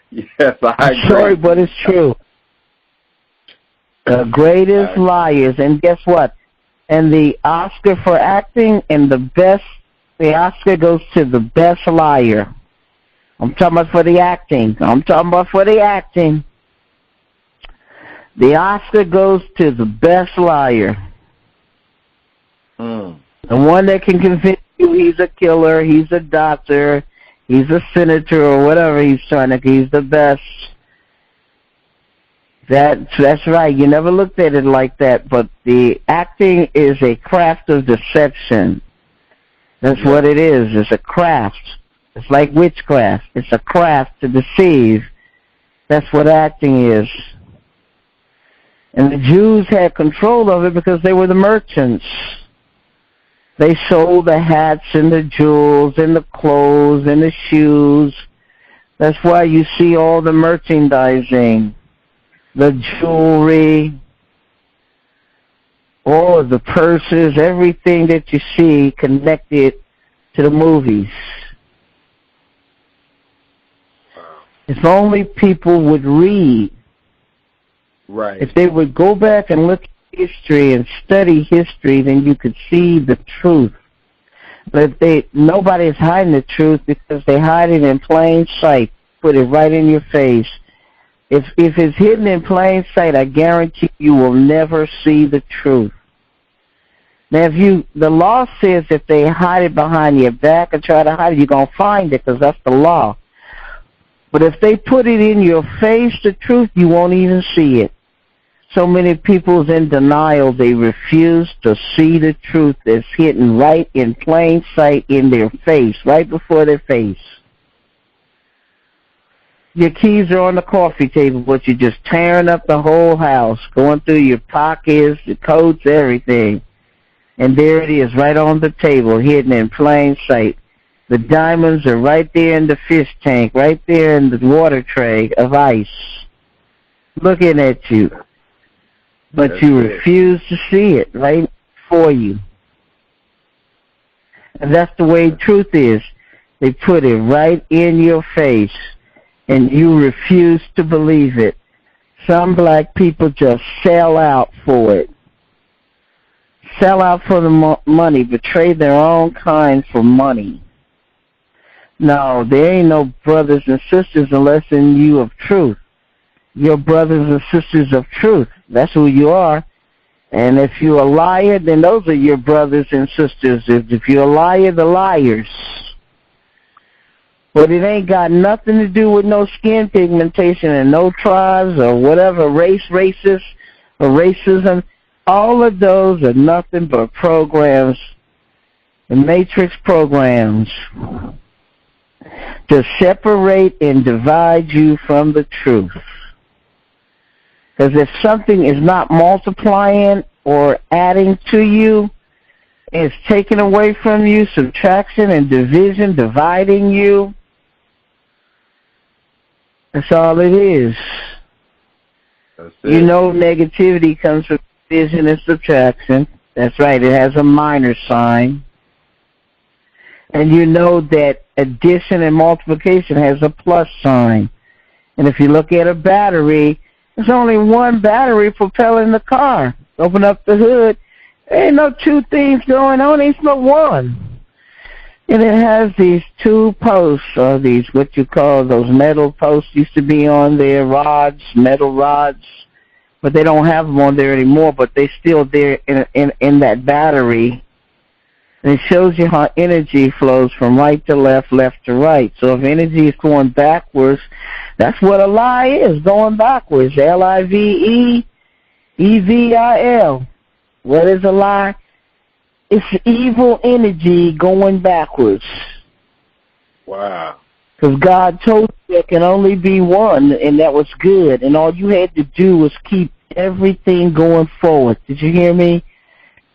Yes, I agree. I'm sorry, but it's true. The greatest liars. And guess what? And the Oscar for acting and the Oscar goes to the best liar. I'm talking about for the acting. The Oscar goes to the best liar. The one that can convince you he's a killer, he's a doctor, he's a senator, or whatever he's he's the best. That's right. You never looked at it like that, but the acting is a craft of deception. That's what it is. It's a craft. It's like witchcraft. It's a craft to deceive. That's what acting is. And the Jews had control of it because they were the merchants. They sold the hats and the jewels and the clothes and the shoes. That's why you see all the merchandising, the jewelry, all of the purses, everything that you see connected to the movies. If only people would read. Right. If they would go back and look at history and study history, then you could see the truth. But nobody is hiding the truth because they hide it in plain sight, put it right in your face. If it's hidden in plain sight, I guarantee you will never see the truth. Now, the law says if they hide it behind your back and try to hide it, you're going to find it because that's the law. But if they put it in your face, the truth, you won't even see it. So many people's in denial, they refuse to see the truth that's hidden right in plain sight in their face, right before their face. Your keys are on the coffee table, but you're just tearing up the whole house, going through your pockets, your coats, everything. And there it is, right on the table, hidden in plain sight. The diamonds are right there in the fish tank, right there in the water tray of ice, looking at you. But that's you refuse to see it right for you. And that's the way truth is. They put it right in your face, and you refuse to believe it. Some black people just sell out for it. Sell out for the money, betray their own kind for money. No, there ain't no brothers and sisters unless in you of truth. You're brothers and sisters of truth. That's who you are. And if you're a liar, then those are your brothers and sisters. If you're a liar, the liars. But it ain't got nothing to do with no skin pigmentation and no tribes or whatever, races or racism. All of those are nothing but programs, the matrix programs, to separate and divide you from the truth. Because if something is not multiplying or adding to you, it's taken away from you, subtraction and division, dividing you. That's all it is. That's it. You know negativity comes from division and subtraction. That's right, it has a minor sign. And you know that addition and multiplication has a plus sign. And if you look at a battery, there's only one battery propelling the car. Open up the hood, there ain't no two things going on, there's no one. And it has these two posts, or these, what you call those metal posts used to be on there, rods, metal rods. But they don't have them on there anymore, but they're still there in that battery. And it shows you how energy flows from right to left, left to right. So if energy is going backwards, that's what a lie is, going backwards. L-I-V-E-E-V-I-L. What is a lie? It's evil energy going backwards. Wow. Because God told you there can only be one, and that was good. And all you had to do was keep everything going forward. Did you hear me?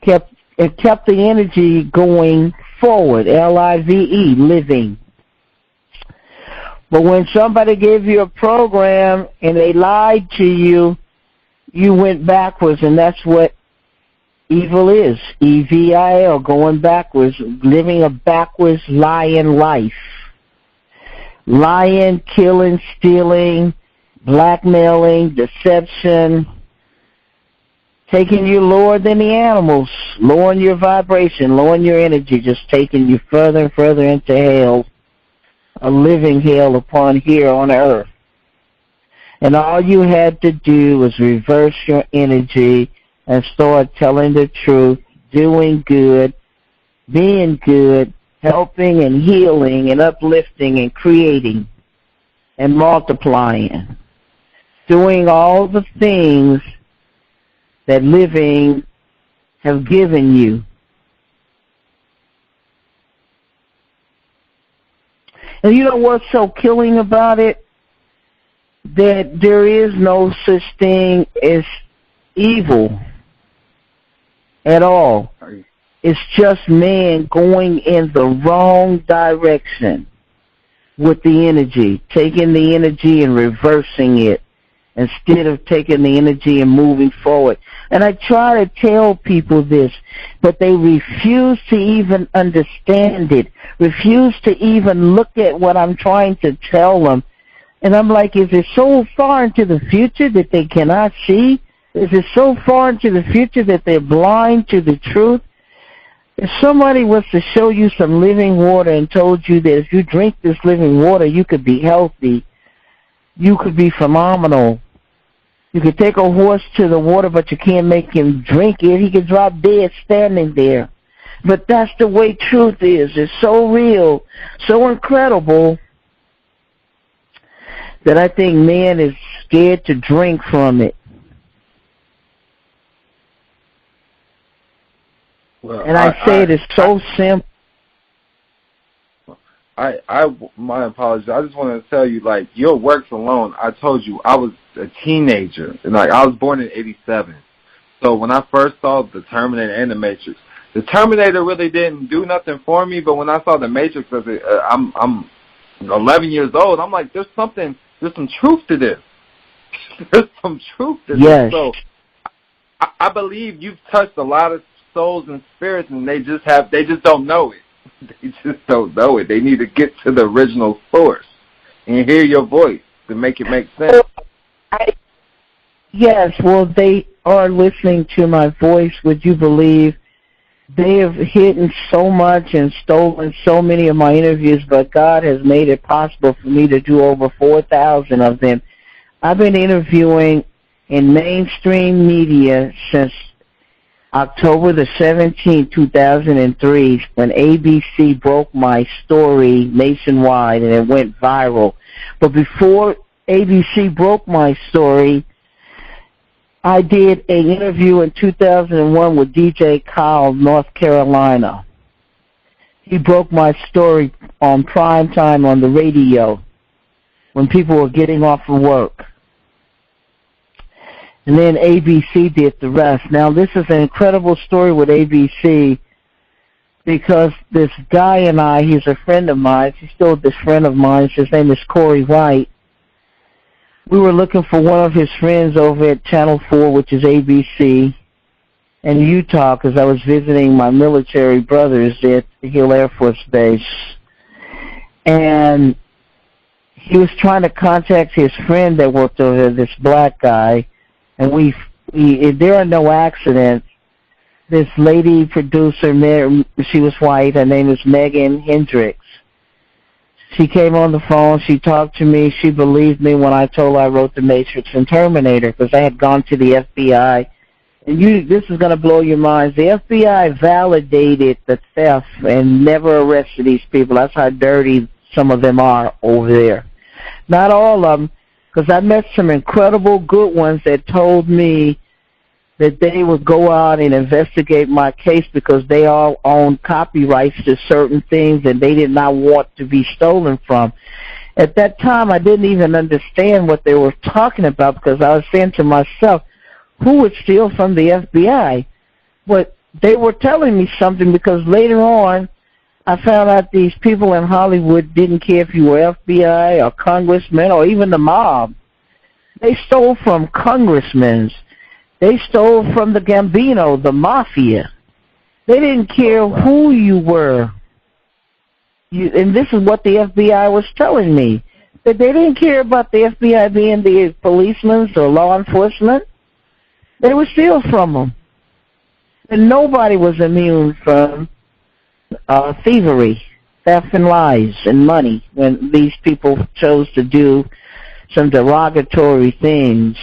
It kept the energy going forward, L-I-V-E, living. But when somebody gave you a program and they lied to you, you went backwards, and that's what evil is, E-V-I-L, going backwards, living a backwards lying life. Lying, killing, stealing, blackmailing, deception, taking you lower than the animals, lowering your vibration, lowering your energy, just taking you further and further into hell, a living hell upon here on earth. And all you had to do was reverse your energy and start telling the truth, doing good, being good, helping and healing and uplifting and creating and multiplying. Doing all the things that living have given you. And you know what's so killing about it? That there is no such thing as evil at all. It's just man going in the wrong direction with the energy, taking the energy and reversing it instead of taking the energy and moving forward. And I try to tell people this, but they refuse to even understand it, refuse to even look at what I'm trying to tell them. And I'm like, is it so far into the future that they cannot see? Is it so far into the future that they're blind to the truth? If somebody was to show you some living water and told you that if you drink this living water, you could be healthy, you could be phenomenal. You could take a horse to the water, but you can't make him drink it. He could drop dead standing there. But that's the way truth is. It's so real, so incredible, that I think man is scared to drink from it. Well, and I say it is so simple. My apologies. I just want to tell you, like, your works alone, I told you I was a teenager. Like, I was born in 87. So when I first saw the Terminator and the Matrix, the Terminator really didn't do nothing for me, but when I saw the Matrix, I'm 11 years old, I'm like, there's some truth to this. There's some truth to this. So I believe you've touched a lot of souls and spirits, and they just don't know it. They just don't know it. They need to get to the original source and hear your voice to make it make sense. Yes, well, they are listening to my voice. Would you believe they have hidden so much and stolen so many of my interviews, but God has made it possible for me to do over 4,000 of them. I've been interviewing in mainstream media since October the 17th, 2003, when ABC broke my story nationwide and it went viral. But before ABC broke my story, I did an interview in 2001 with DJ Kyle, North Carolina. He broke my story on prime time on the radio when people were getting off of work. And then ABC did the rest. Now, this is an incredible story with ABC because this guy and I, he's a friend of mine. He's still this friend of mine. His name is Corey White. We were looking for one of his friends over at Channel 4, which is ABC, in Utah, because I was visiting my military brothers at the Hill Air Force Base. And he was trying to contact his friend that worked over there, this black guy. And we there are no accidents. This lady producer, she was white. Her name is Megan Hendricks. She came on the phone. She talked to me. She believed me when I told her I wrote The Matrix and Terminator, because I had gone to the FBI. And this is going to blow your minds. The FBI validated the theft and never arrested these people. That's how dirty some of them are over there. Not all of them, because I met some incredible good ones that told me that they would go out and investigate my case because they all own copyrights to certain things and they did not want to be stolen from. At that time, I didn't even understand what they were talking about because I was saying to myself, who would steal from the FBI? But they were telling me something, because later on, I found out these people in Hollywood didn't care if you were FBI or congressmen or even the mob. They stole from congressmen. They stole from the Gambino, the mafia. They didn't care who you were. And this is what the FBI was telling me, that they didn't care about the FBI being the policemen or law enforcement. They would steal from them. And nobody was immune from thievery, theft and lies and money when these people chose to do some derogatory things,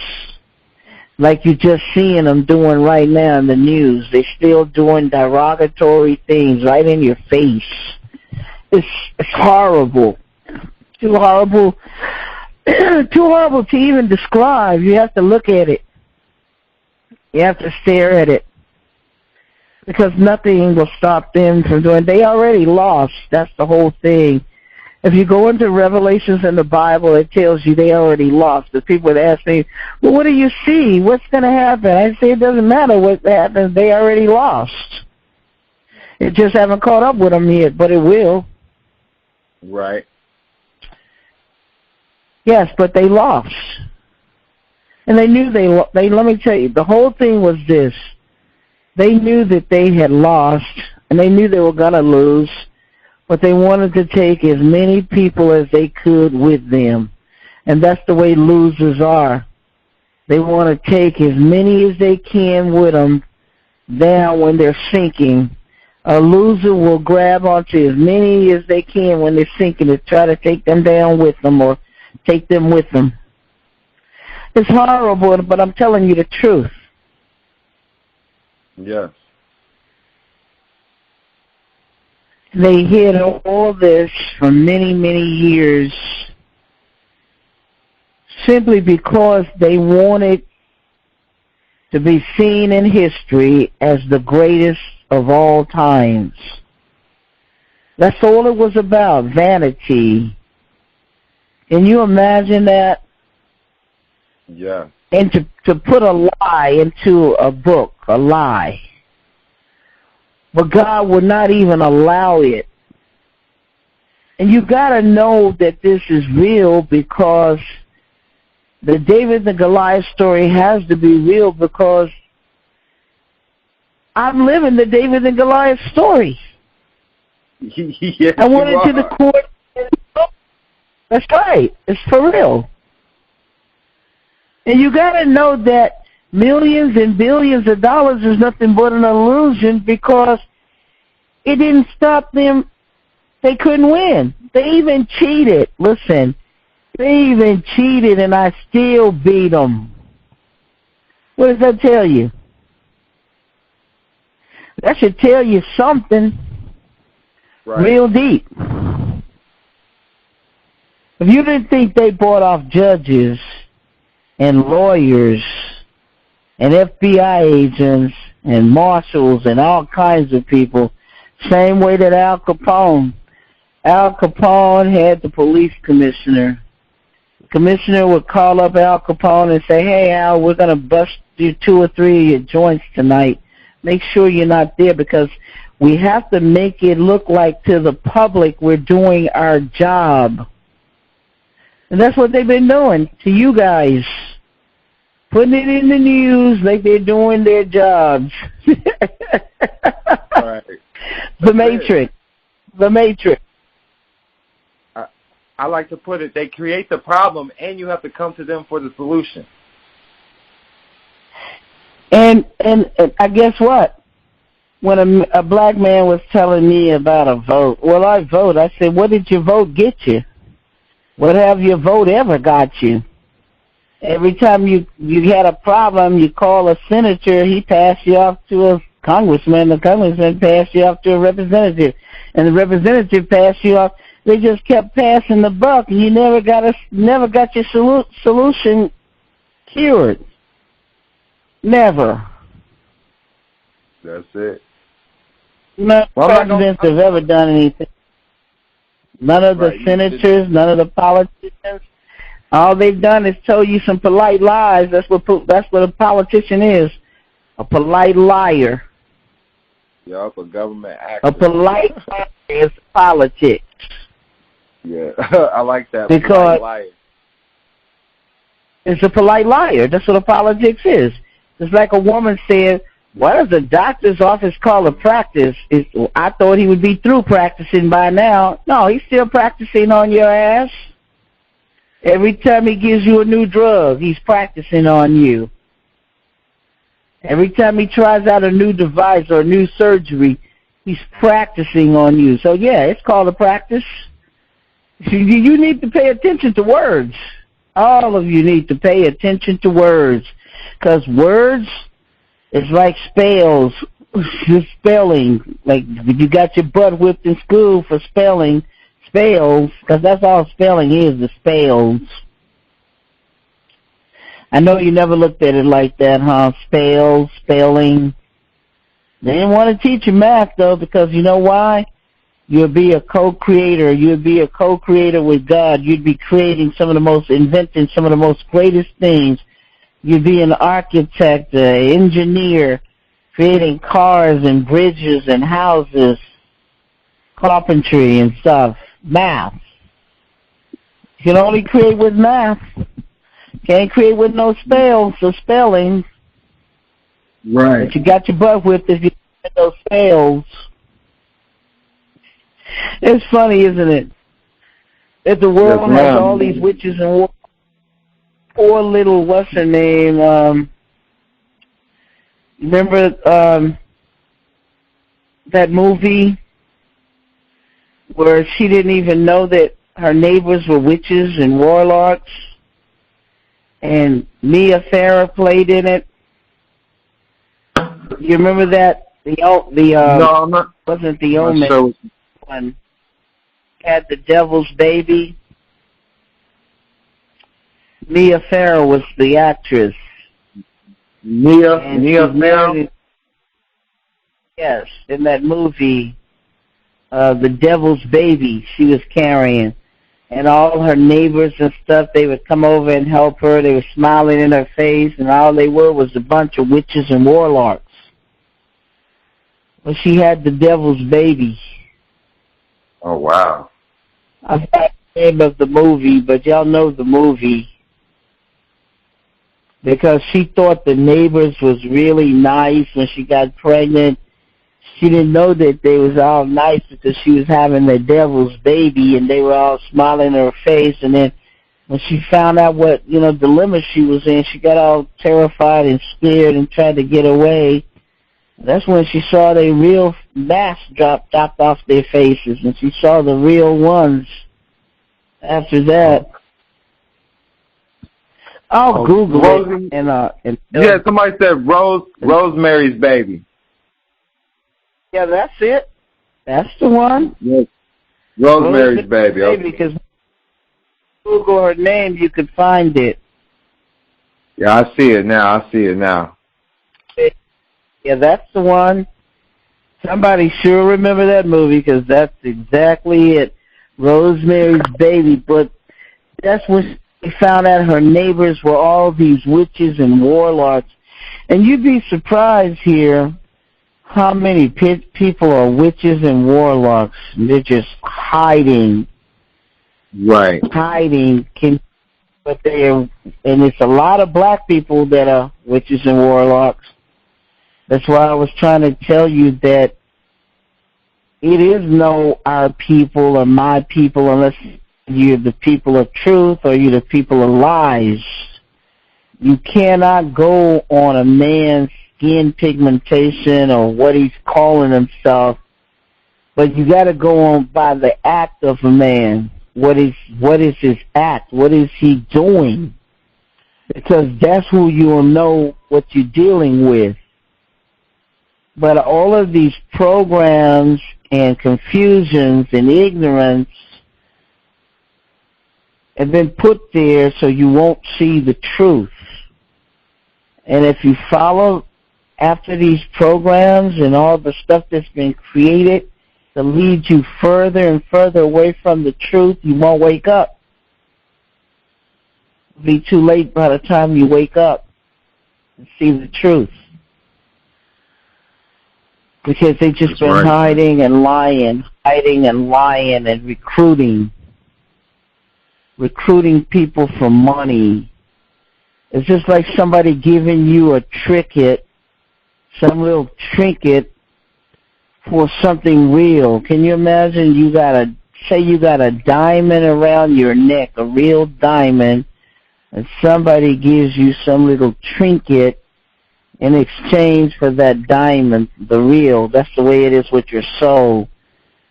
like you're just seeing them doing right now in the news. They're still doing derogatory things right in your face. It's horrible. Too horrible. Too horrible to even describe. You have to look at it. You have to stare at it. Because nothing will stop them from doing. They already lost. That's the whole thing. If you go into Revelations in the Bible, it tells you they already lost. The people would ask me, well, what do you see? What's going to happen? I say it doesn't matter what happens. They already lost. It just haven't caught up with them yet, but it will. Right. Yes, but they lost. And they knew let me tell you, the whole thing was this. They knew that they had lost, and they knew they were going to lose, but they wanted to take as many people as they could with them. And that's the way losers are. They want to take as many as they can with them down when they're sinking. A loser will grab onto as many as they can when they're sinking to try to take them down with them or take them with them. It's horrible, but I'm telling you the truth. Yes. They hid all this for many, many years simply because they wanted to be seen in history as the greatest of all times. That's all it was about, vanity. Can you imagine that? Yeah. And to put a lie into a book, a lie. But God would not even allow it. And you got to know that this is real, because the David and Goliath story has to be real, because I'm living the David and Goliath story. Yes, I went into the court. That's right. It's for real. And you got to know that millions and billions of dollars is nothing but an illusion, because it didn't stop them. They couldn't win. They even cheated. Listen, they even cheated, and I still beat them. What does that tell you? That should tell you something real deep. If you didn't think they bought off judges and lawyers and FBI agents and marshals and all kinds of people, same way that Al Capone had the police commissioner. The commissioner would call up Al Capone and say, hey, Al, we're going to bust you 2 or 3 of your joints tonight. Make sure you're not there, because we have to make it look like to the public we're doing our job. And that's what they've been doing to you guys. Putting it in the news like they're doing their jobs. Right. The Matrix. The Matrix. I like to put it, they create the problem, and you have to come to them for the solution. And I guess what? When a black man was telling me about a vote, well, I vote. I said, what did your vote get you? What have your vote ever got you? Every time you had a problem, you call a senator, he passed you off to a congressman, the congressman passed you off to a representative, and the representative passed you off. They just kept passing the buck, and you never got your solution cured. Never. That's it. None of the presidents have ever done anything. None of the senators, none of the politicians. All they've done is tell you some polite lies. That's what a politician is, a polite liar. Yup, a government actor. A polite liar is politics. Yeah, I like that. Because liar. It's a polite liar. That's what a politics is. It's like a woman said, what does a doctor's office call a practice? I thought he would be through practicing by now. No, he's still practicing on your ass. Every time he gives you a new drug, he's practicing on you. Every time he tries out a new device or a new surgery, he's practicing on you. So, yeah, it's called a practice. You need to pay attention to words. All of you need to pay attention to words, because words is like spells, spelling. Like you got your butt whipped in school for spells, because that's all spelling is, the spells. I know you never looked at it like that, huh? Spelling. They didn't want to teach you math, though, because you know why? You'll be a co-creator. You'll be a co-creator with God. You'd be creating inventing some of the most greatest things. You'd be an architect, an engineer, creating cars and bridges and houses, carpentry and stuff. Math. You can only create with math. Can't create with no spells or spelling. Right. But you got your butt whipped if you get those spells. It's funny, isn't it? That the world has all these witches and poor little, what's her name? Remember that movie where she didn't even know that her neighbors were witches and warlocks? And Mia Farrow played in it. You remember that? No, I'm not. Wasn't the Omen one? Had the devil's baby. Mia Farrow was the actress. Mia Farrow. Yes, in that movie, the devil's baby she was carrying. And all her neighbors and stuff, they would come over and help her. They were smiling in her face, and all they were was a bunch of witches and warlocks. Well, she had the devil's baby. Oh, wow. I forgot the name of the movie, but y'all know the movie. Because she thought the neighbors was really nice when she got pregnant. She didn't know that they was all nice because she was having the devil's baby, and they were all smiling in her face. And then when she found out what, dilemma she was in, she got all terrified and scared and tried to get away. That's when she saw their real masks dropped off their faces, and she saw the real ones after that. I'll Google it. Yeah, somebody said Rosemary's Baby. Yeah, that's it. That's the one. Yes. Rosemary's Baby. Okay. Because Google her name, you could find it. Yeah, I see it now. Yeah, that's the one. Somebody sure remember that movie, because that's exactly it. Rosemary's Baby. But that's when she found out her neighbors were all these witches and warlocks. And you'd be surprised here how many people are witches and warlocks. They're just hiding. Right. Hiding. And it's a lot of black people that are witches and warlocks. That's why I was trying to tell you that it is no our people or my people unless you're the people of truth or you're the people of lies. You cannot go on a man's skin pigmentation or what he's calling himself, but you got to go on by the act of a man. What is his act? What is he doing? Because that's who you will know what you're dealing with. But all of these programs and confusions and ignorance have been put there so you won't see the truth. And if you follow after these programs and all the stuff that's been created to lead you further and further away from the truth, you won't wake up. It'll be too late by the time you wake up and see the truth. Because they've just been hiding and lying and recruiting people for money. It's just like somebody giving you a trinket, some little trinket for something real. Can you imagine you got a diamond around your neck, a real diamond, and somebody gives you some little trinket in exchange for that diamond, the real. That's the way it is with your soul.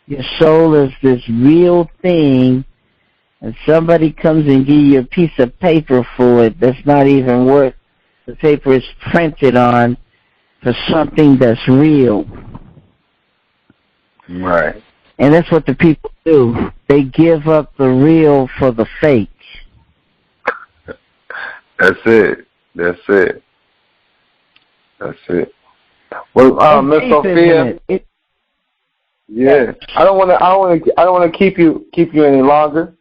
Your soul is this real thing and somebody comes and give you a piece of paper for it that's not even worth the paper is printed on for something that's real. Right. And that's what the people do. They give up the real for the fake. That's it. That's it. That's it. Well, Miss Sophia. Yeah. I don't want to keep you any longer.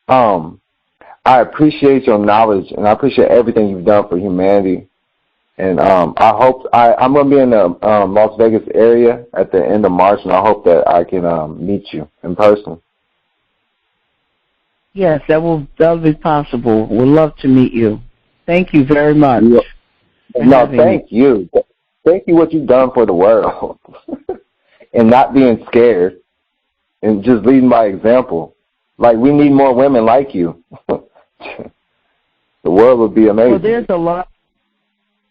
I appreciate your knowledge, and I appreciate everything you've done for humanity. And I'm going to be in the Las Vegas area at the end of March, and I hope that I can meet you in person. Yes, that'll be possible. We'd love to meet you. Thank you very much. No, thank you. Thank you what you've done for the world, and not being scared, and just leading by example. Like, we need more women like you. The world would be amazing. Well, there's a lot,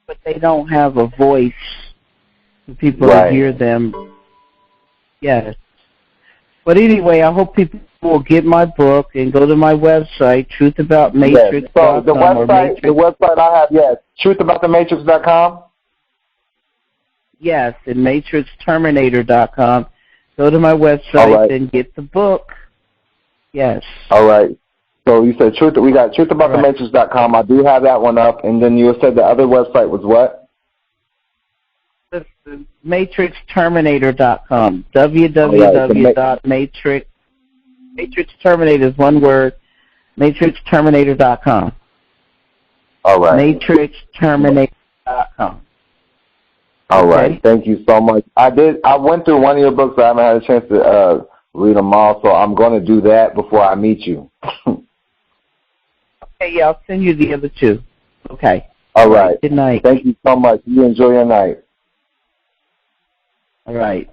but they don't have a voice for people to hear them. Yes. But anyway, I hope people will get my book and go to my website, truthaboutmatrix.com. Yes. So the website I have, yes, truthaboutthematrix.com. Yes, and matrixterminator.com. Go to my website and get the book. Yes. All right. So you said we got truthaboutthematrix.com. I do have that one up. And then you said the other website was what? Matrixterminator.com. www.matrix. Matrix Terminator is one word. Matrixterminator.com. All right. Matrixterminator.com. All right. Thank you so much. I went through one of your books. I haven't had a chance to read them all, so I'm going to do that before I meet you. Okay, yeah, I'll send you the other two. Okay. All right. Good night. Thank you so much. You enjoy your night. All right.